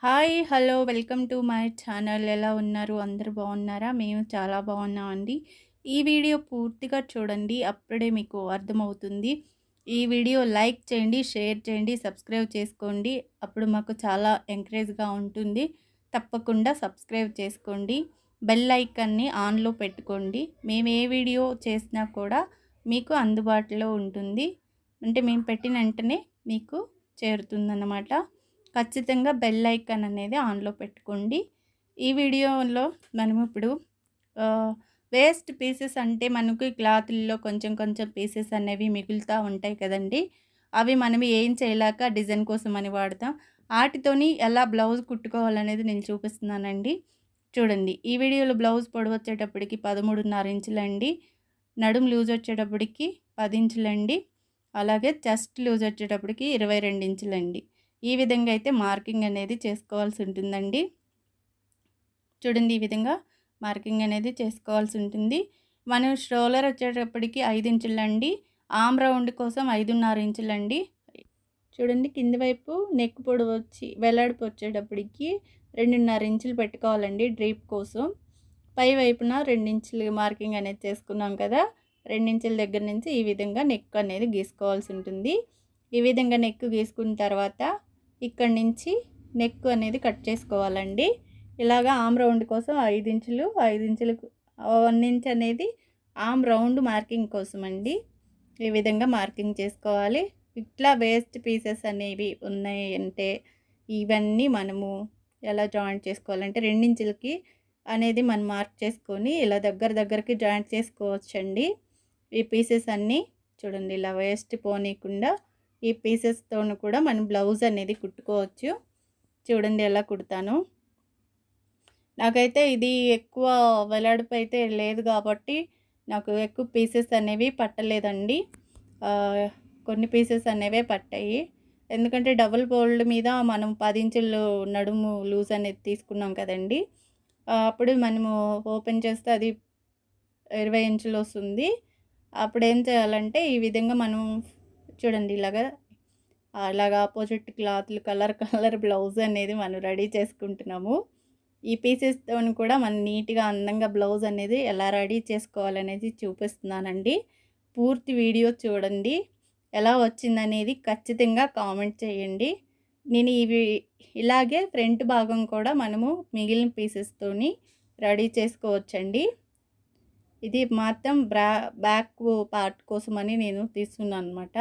Hi! Hello! Welcome to my channel. ఎలా ఉన్నారు? అందరూ బాగున్నారా? మేము చాలా బాగున్నామండి. ఈ వీడియో పూర్తిగా చూడండి. అప్పుడే మీకు అర్థమవుతుంది. ఈ వీడియో లైక్ చేయండి, షేర్ చేయండి, సబ్స్క్రైబ్ చేసుకోండి. అప్పుడు మాకు చాలా ఎంకరేజ్‌గా ఉంటుంది. తప్పకుండా సబ్స్క్రైబ్ చేసుకోండి. బెల్ ఐకాన్‌ని ఆన్‌లో పెట్టుకోండి. మేము ఏ వీడియో చేసినా కూడా మీకు అందుబాటులో ఉంటుంది. అంటే మేము పెట్టిన వెంటనే మీకు చేరుతుందన్నమాట. ఖచ్చితంగా బెల్ ఐకాన్ అనేది ఆన్‌లో పెట్టుకోండి. ఈ వీడియోలో మనం ఇప్పుడు వేస్ట్ పీసెస్ అంటే మనకి క్లాతుల్లో కొంచెం కొంచెం పీసెస్ అనేవి మిగులుతా ఉంటాయి కదండీ! అవి మనం ఏం చేయలేక డిజైన్ కోసం అని వాడతాం. ఆటితోని ఎలా బ్లౌజ్ కుట్టుకోవాలనేది నేను చూపిస్తున్నానండి. చూడండి. ఈ వీడియోలో బ్లౌజ్ పొడవు వచ్చేటప్పటికి 13.5 ఇంచులండి. నడుము లూజ్ వచ్చేటప్పటికి 10 ఇంచులండి. అలాగే చెస్ట్ లూజ్ వచ్చేటప్పటికి 22 ఇంచులండి. ఈ విధంగా అయితే మార్కింగ్ అనేది చేసుకోవాల్సి ఉంటుందండి. చూడండి, ఈ విధంగా మార్కింగ్ అనేది చేసుకోవాల్సి ఉంటుంది. మనం షోల్డర్ వచ్చేటప్పటికి 5 ఇంచులండి. ఆర్మ్ రౌండ్ కోసం 5.5 ఇంచులండి. చూడండి, కింది వైపు నెక్ పొడవు వచ్చి వెడల్పు వచ్చేటప్పటికి 2.5 ఇంచులు పెట్టుకోవాలండి డ్రీప్ కోసం. పై వైపున 2 ఇంచులు మార్కింగ్ అనేది చేసుకున్నాం కదా! 2 ఇంచుల దగ్గర నుంచి ఈ విధంగా నెక్ అనేది గీసుకోవాల్సి ఉంటుంది. ఈ విధంగా నెక్ గీసుకున్న తర్వాత ఇక్కడి నుంచి నెక్ అనేది కట్ చేసుకోవాలండి. ఇలాగా ఆర్మ్ రౌండ్ కోసం 5 ఇంచులు, 5 ఇంచులకు 1 ఇంచ్ అనేది ఆర్మ్ రౌండ్ మార్కింగ్ కోసం అండి. ఈ విధంగా మార్కింగ్ చేసుకోవాలి. ఇట్లా వేస్ట్ పీసెస్ అనేవి ఉన్నాయి అంటే ఇవన్నీ మనము ఎలా జాయింట్ చేసుకోవాలంటే 2 ఇంచులకి అనేది మనం మార్క్ చేసుకొని ఇలా దగ్గరికి జాయింట్ చేసుకోవచ్చండి. ఈ పీసెస్ అన్నీ చూడండి, ఇలా వేస్ట్ పోనీయకుండా ఈ పీసెస్తోను కూడా మనం బ్లౌజ్ అనేది కుట్టుకోవచ్చు. చూడండి ఎలా కుడతాను. నాకైతే ఇది ఎక్కువ వెడల్పు అయితే లేదు కాబట్టి నాకు ఎక్కువ పీసెస్ అనేవి పట్టలేదండి. కొన్ని పీసెస్ అనేవే పట్టాయి. ఎందుకంటే డబుల్ ఫోల్డ్ మీద మనం 10 ఇంచులు నడుము లూజ్ అనేది తీసుకున్నాం కదండి. అప్పుడు మనము ఓపెన్ చేస్తే అది 20 ఇంచులు వస్తుంది. అప్పుడు ఏం చేయాలంటే ఈ విధంగా మనం చూడండి అలాగా ఆపోజిట్ క్లాత్లు కలర్ బ్లౌజ్ అనేది మనం రెడీ చేసుకుంటున్నాము. ఈ పీసెస్తోని కూడా మనం నీట్‌గా అందంగా బ్లౌజ్ అనేది ఎలా రెడీ చేసుకోవాలనేది చూపిస్తున్నానండి. పూర్తి వీడియో చూడండి. ఎలా వచ్చిందనేది ఖచ్చితంగా కామెంట్ చేయండి. నేను ఇలాగే ఫ్రంట్ భాగం కూడా మనము మిగిలిన పీసెస్తోని రెడీ చేసుకోవచ్చండి. ఇది మాత్రం బ్యాక్ పార్ట్ కోసమని నేను తీసుకున్నాను అనమాట.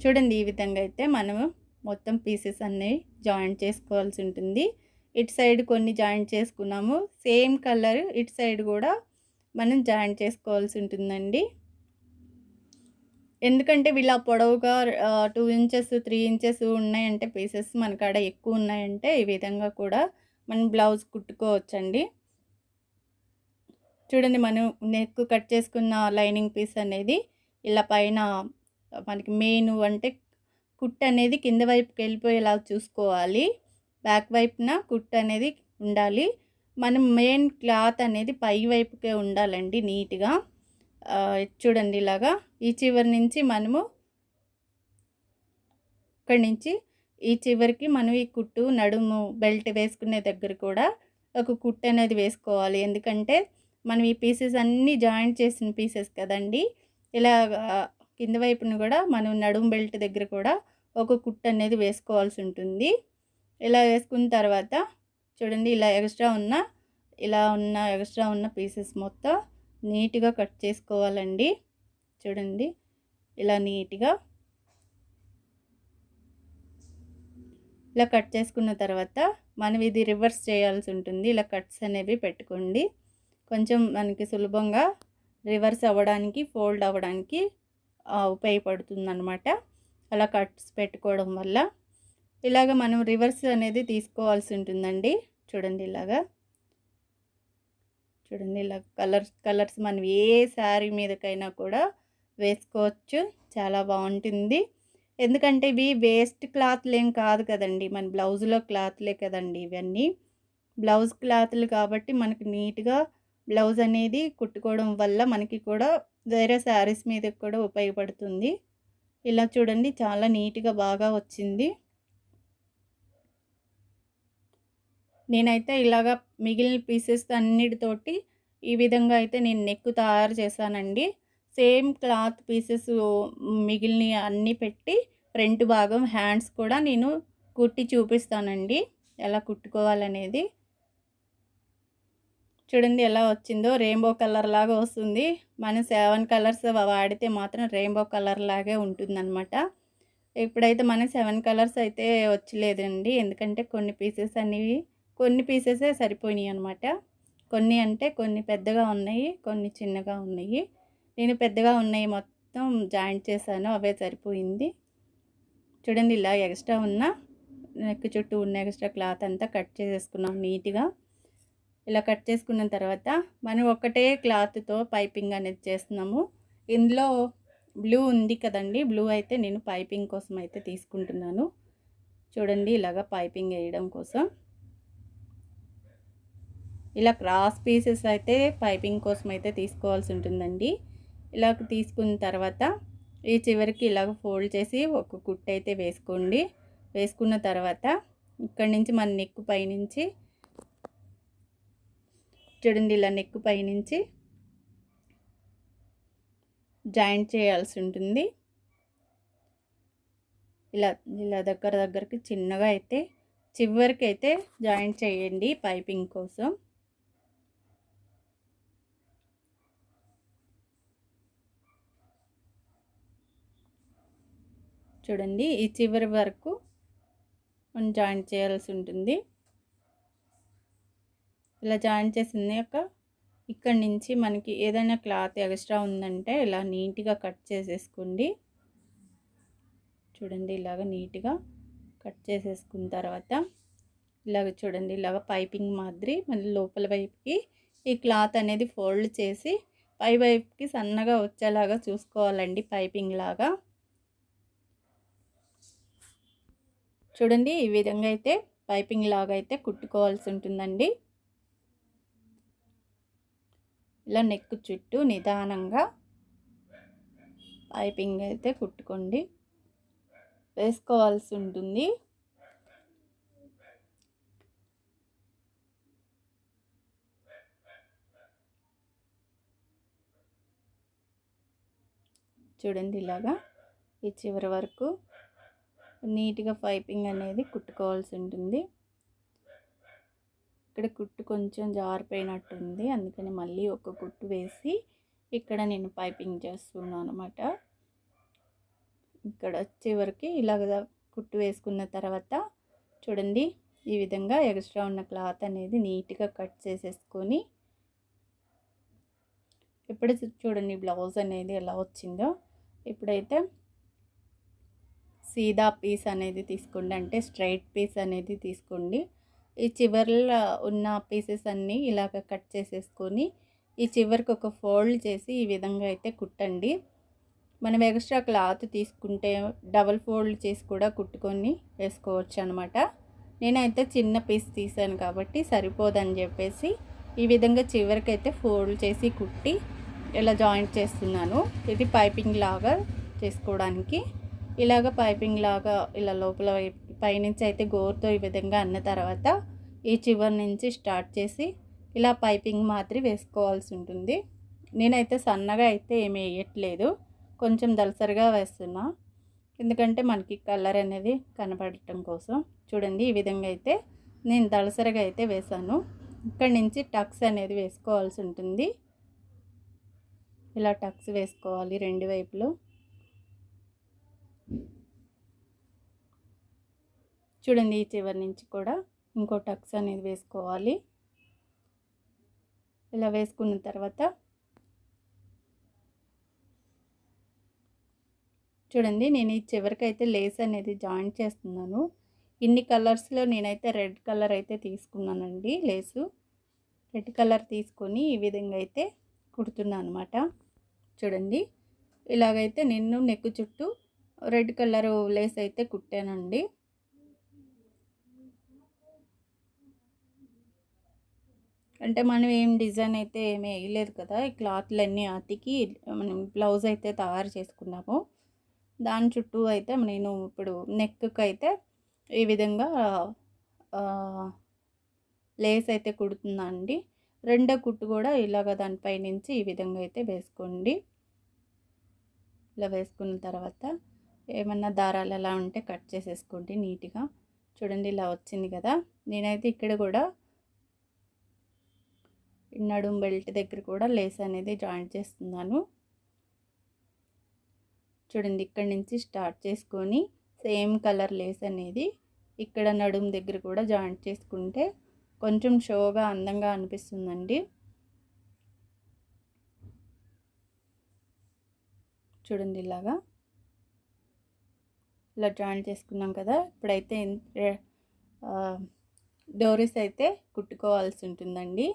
చూడండి, ఈ విధంగా అయితే మనము మొత్తం పీసెస్ అన్నీ జాయింట్ చేసుకోవాల్సి ఉంటుంది. ఇటు సైడ్ కొన్ని జాయింట్ చేసుకున్నాము. సేమ్ కలర్ ఇటు సైడ్ కూడా మనం జాయింట్ చేసుకోవాల్సి ఉంటుందండి. ఎందుకంటే ఇలా పొడవుగా 2 ఇంచెస్ 3 ఇంచెస్ ఉన్నాయంటే పీసెస్ మన కాడ ఎక్కువ ఉన్నాయంటే ఈ విధంగా కూడా మనం బ్లౌజ్ కుట్టుకోవచ్చండి. చూడండి, మనం నెక్ కట్ చేసుకున్న లైనింగ్ పీస్ అనేది ఇలా పైన మనకి మెయిన్ అంటే కుట్టు అనేది కింద వైపుకి వెళ్ళిపోయేలా చూసుకోవాలి. బ్యాక్ వైపున కుట్టు అనేది ఉండాలి. మనం మెయిన్ క్లాత్ అనేది పై వైపుకే ఉండాలండి నీట్‌గా. చూడండి, ఇలాగా ఈ చివరి నుంచి మనము ఇక్కడి నుంచి ఈ చివరికి మనం ఈ కుట్టు నడుము బెల్ట్ వేసుకునే దగ్గర కూడా ఒక కుట్టు అనేది వేసుకోవాలి. ఎందుకంటే మనం ఈ పీసెస్ అన్నీ జాయింట్ చేసిన పీసెస్ కదండి. ఇలాగా కింద వైపున కూడా మనం నడుము బెల్ట్ దగ్గర కూడా ఒక కుట్టు అనేది వేసుకోవాల్సి ఉంటుంది. ఇలా వేసుకున్న తర్వాత చూడండి, ఎక్స్ట్రా ఉన్న పీసెస్ మొత్తం నీట్‌గా కట్ చేసుకోవాలండి. చూడండి, ఇలా నీట్‌గా ఇలా కట్ చేసుకున్న తర్వాత మనం ఇది రివర్స్ చేయాల్సి ఉంటుంది. ఇలా కట్స్ అనేవి పెట్టుకోండి. కొంచెం మనకి సులభంగా రివర్స్ అవ్వడానికి, ఫోల్డ్ అవ్వడానికి ఉపయోగపడుతుందన్నమాట. అలా కట్స్ పెట్టుకోవడం వల్ల ఇలాగ మనం రివర్స్ అనేది తీసుకోవాల్సి ఉంటుందండి. చూడండి, ఇలా కలర్స్ మనం ఏ శారీ మీదకైనా కూడా వేసుకోవచ్చు. చాలా బాగుంటుంది. ఎందుకంటే ఇవి వేస్ట్ క్లాత్లు ఏం కాదు కదండి, మన బ్లౌజ్లో క్లాత్లే కదండి ఇవన్నీ. బ్లౌజ్ క్లాత్లు కాబట్టి మనకి నీట్‌గా బ్లౌజ్ అనేది కుట్టుకోవడం వల్ల మనకి కూడా వేరే శారీస్ మీద కూడా ఉపయోగపడుతుంది. ఇలా చూడండి చాలా నీట్‌గా బాగా వచ్చింది. నేనైతే ఇలాగా మిగిలిన పీసెస్ అన్నిటితోటి ఈ విధంగా అయితే నేను నెక్ తయారు చేశానండి. సేమ్ క్లాత్ పీసెస్ మిగిలినయి అన్నీ పెట్టి ఫ్రంట్ భాగం హ్యాండ్స్ కూడా నేను కుట్టి చూపిస్తానండి. ఎలా కుట్టుకోవాలనేది. చూడండి ఎలా వచ్చిందో రెయిన్బో కలర్ లాగా వస్తుంది. మనం 7 కలర్స్ వాడితే మాత్రం రెయిన్బో కలర్ లాగే ఉంటుందన్నమాట. ఇప్పుడైతే మనం 7 కలర్స్ అయితే వచ్చలేదండి. ఎందుకంటే కొన్ని పీసెసే సరిపోయినాయన్నమాట. కొన్ని అంటే కొన్ని పెద్దగా ఉన్నాయి, కొన్ని చిన్నగా ఉన్నాయి. నేను పెద్దగా ఉన్నాయి మొత్తం జాయింట్ చేశాను. అవే సరిపోయింది. చూడండి ఇలా ఎక్స్ట్రా ఉన్న నెక్ చుట్టూ ఉన్న ఎక్స్ట్రా క్లాత్ అంతా కట్ చేసేసుకున్నాం నీట్‌గా. ఇలా కట్ చేసుకున్న తర్వాత మనం ఒకటే క్లాత్‌తో పైపింగ్ అనేది చేస్తున్నాము. ఇందులో బ్లూ ఉంది కదండీ! బ్లూ అయితే నేను పైపింగ్ కోసం అయితే తీసుకుంటున్నాను. చూడండి ఇలాగ పైపింగ్ వేయడం కోసం. ఇలా క్రాస్ పీసెస్ అయితే పైపింగ్ కోసం అయితే తీసుకోవాల్సి ఉంటుందండి. ఇలాగ తీసుకున్న తర్వాత ఈ చివరికి ఇలాగ ఫోల్డ్ చేసి ఒక కుట్టు అయితే వేసుకోండి. వేసుకున్న తర్వాత ఇక్కడి నుంచి మన నెక్ పైనుంచి చూడండి ఇలా నెక్ పైనుంచి జాయింట్ చేయాల్సి ఉంటుంది. ఇలా దగ్గరికి చిన్నగా అయితే చివరికి అయితే జాయింట్ చేయండి పైపింగ్ కోసం. చూడండి ఈ చివరి వరకు మనం జాయింట్ చేయాల్సి ఉంటుంది. ఇలా జాయింట్ చేసినాక ఇక్కడి నుంచి మనకి ఏదైనా క్లాత్ ఎక్స్ట్రా ఉందంటే ఇలా నీట్‌గా కట్ చేసేసుకోండి. చూడండి ఇలాగ నీట్‌గా కట్ చేసేసుకున్న తర్వాత ఇలాగ చూడండి ఇలాగ పైపింగ్ మాదిరి మళ్ళీ లోపల వైపుకి ఈ క్లాత్ అనేది ఫోల్డ్ చేసి పై వైపుకి సన్నగా వచ్చేలాగా చూసుకోవాలండి పైపింగ్ లాగా. చూడండి ఈ విధంగా అయితే పైపింగ్ లాగా అయితే కుట్టుకోవాల్సి ఉంటుందండి. ఇలా నెక్ చుట్టూ నిదానంగా పైపింగ్ అయితే కుట్టుకోండి, వేసుకోవాల్సి ఉంటుంది. చూడండి ఇలాగా ఈ చివరి వరకు నీట్‌గా పైపింగ్ అనేది కుట్టుకోవాల్సి ఉంటుంది. ఇక్కడ కుట్టు కొంచెం జారిపోయినట్టుంది, అందుకని మళ్ళీ ఒక కుట్టు వేసి ఇక్కడ నేను పైపింగ్ చేస్తున్నాను అన్నమాట. ఇక్కడ చివరికి ఇలాగ కుట్టు వేసుకున్న తర్వాత చూడండి ఈ విధంగా ఎక్స్ట్రా ఉన్న క్లాత్ అనేది నీట్‌గా కట్ చేసేసుకొని ఇప్పుడు చూడండి బ్లౌజ్ అనేది ఎలా వచ్చిందో. ఇప్పుడైతే సీదా పీస్ అనేది తీసుకోండి, అంటే స్ట్రైట్ పీస్ అనేది తీసుకోండి. ఈ చివర్లో ఉన్న పీసెస్ అన్నీ ఇలాగ కట్ చేసేసుకొని ఈ చివరికి ఒక ఫోల్డ్ చేసి ఈ విధంగా అయితే కుట్టండి. మనం ఎక్స్ట్రా క్లాత్ తీసుకుంటే డబల్ ఫోల్డ్ చేసి కూడా కుట్టుకొని వేసుకోవచ్చు అనమాట. నేనైతే చిన్న పీస్ తీసాను కాబట్టి సరిపోదని చెప్పేసి ఈ విధంగా చివరికైతే ఫోల్డ్ చేసి కుట్టి ఇలా జాయింట్ చేస్తున్నాను. ఇది పైపింగ్ లాగా చేసుకోవడానికి. ఇలాగ పైపింగ్ లాగా ఇలా లోపల పైనుంచి అయితే గోరుతో ఈ విధంగా అన్న తర్వాత ఈ చివరి నుంచి స్టార్ట్ చేసి ఇలా పైపింగ్ మాత్రం వేసుకోవాల్సి ఉంటుంది. నేనైతే సన్నగా అయితే ఏమీ వేయట్లేదు, కొంచెం దలసరిగా వేస్తున్నా, ఎందుకంటే మనకి కలర్ అనేది కనపడటం కోసం. చూడండి ఈ విధంగా అయితే నేను దలసరిగా అయితే వేసాను. ఇక్కడి నుంచి టక్స్ అనేది వేసుకోవాల్సి ఉంటుంది. ఇలా టక్స్ వేసుకోవాలి రెండు వైపులో. చూడండి ఈ చివరి నుంచి కూడా ఇంకో టక్స్ అనేది వేసుకోవాలి. ఇలా వేసుకున్న తర్వాత చూడండి నేను ఈ చివరికైతే లేస్ అనేది జాయింట్ చేస్తున్నాను. ఇన్ని కలర్స్లో నేనైతే రెడ్ కలర్ అయితే తీసుకున్నానండి. లేసు రెడ్ కలర్ తీసుకొని ఈ విధంగా అయితే కుడుతున్నాను అనమాట. చూడండి ఇలాగైతే నేను నెక్ చుట్టూ రెడ్ కలర్ లేస్ అయితే కుట్టానండి. అంటే మనం ఏం డిజైన్ అయితే ఏమీ వేయలేదు కదా, ఈ క్లాత్లన్నీ అతికి మనం బ్లౌజ్ అయితే తయారు చేసుకున్నాము. దాని చుట్టూ అయితే నేను ఇప్పుడు నెక్‌కి అయితే ఈ విధంగా లేస్ అయితే కుడుతున్నా అండి. రెండో కుట్టు కూడా ఇలాగ దానిపై నుంచి ఈ విధంగా అయితే వేసుకోండి. ఇలా వేసుకున్న తర్వాత ఏమన్నా దారాలు అలా ఉంటే కట్ చేసేసుకోండి నీట్‌గా. చూడండి ఇలా వచ్చింది కదా! నేనైతే ఇక్కడ కూడా నడుం బెల్ట్ దగ్గర కూడా లేస్ అనేది జాయింట్ చేస్తున్నాను. చూడండి ఇక్కడి నుంచి స్టార్ట్ చేసుకొని సేమ్ కలర్ లేస్ అనేది ఇక్కడ నడుం దగ్గర కూడా జాయింట్ చేసుకుంటే కొంచెం షోగా అందంగా అనిపిస్తుందండి. చూడండి ఇలా జాయింట్ చేసుకున్నాం కదా! ఇప్పుడైతే డోరీస్ అయితే కుట్టుకోవాల్సి ఉంటుందండి.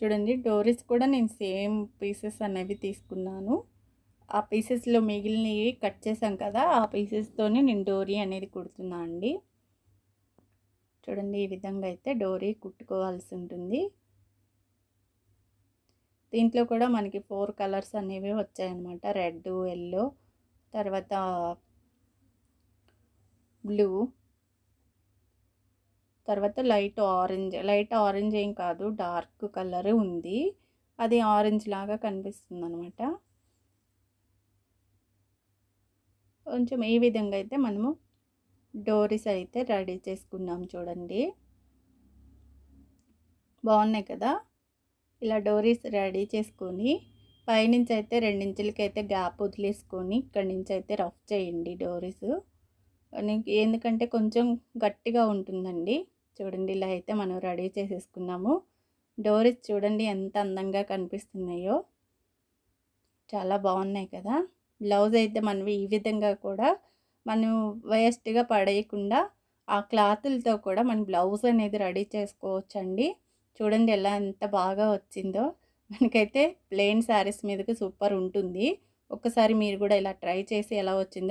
చూడండి డోరీస్ కూడా నేను సేమ్ పీసెస్ అనేవి తీసుకున్నాను. ఆ పీసెస్‌లో మిగిలినవి కట్ చేసాం కదా! ఆ పీసెస్‌తోనే నేను డోరీ అనేది కుడుతున్నా అండి. చూడండి ఈ విధంగా అయితే డోరీ కుట్టుకోవాల్సి ఉంటుంది. దీంట్లో కూడా మనకి 4 కలర్స్ అనేవి వచ్చాయన్నమాట. రెడ్, యెల్లో, తర్వాత బ్లూ, తర్వాత లైట్ ఆరెంజ్ ఏం కాదు, డార్క్ కలర్ ఉంది. అది ఆరెంజ్ లాగా కనిపిస్తుందన్నమాట. కొంచెం ఈ విధంగా అయితే మనము డోరీస్ అయితే రెడీ చేసుకున్నాం చూడండి. బాగున్నాయి కదా! ఇలా డోరీస్ రెడీ చేసుకొని పైనుంచి అయితే 2 ఇంచులకైతే గ్యాప్ వదిలేసుకొని ఇక్కడి నుంచి అయితే రఫ్ చేయండి డోరీస్. ఎందుకంటే కొంచెం గట్టిగా ఉంటుందండి. చూడండి ఇలా అయితే మనం రెడీ చేసేసుకున్నాము. డోరీస్ చూడండి ఎంత అందంగా కనిపిస్తున్నాయో. చాలా బాగున్నాయి కదా! బ్లౌజ్ అయితే మనం ఈ విధంగా కూడా మనం వేస్ట్‌గా పడేయకుండా ఆ క్లాతులతో కూడా మనం బ్లౌజ్ అనేది రెడీ చేసుకోవచ్చండి. చూడండి ఎంత బాగా వచ్చిందో. మనకైతే ప్లెయిన్ శారీస్ మీదకి సూపర్ ఉంటుంది. ఒక్కసారి మీరు కూడా ఇలా ట్రై చేసి ఎలా వచ్చిందో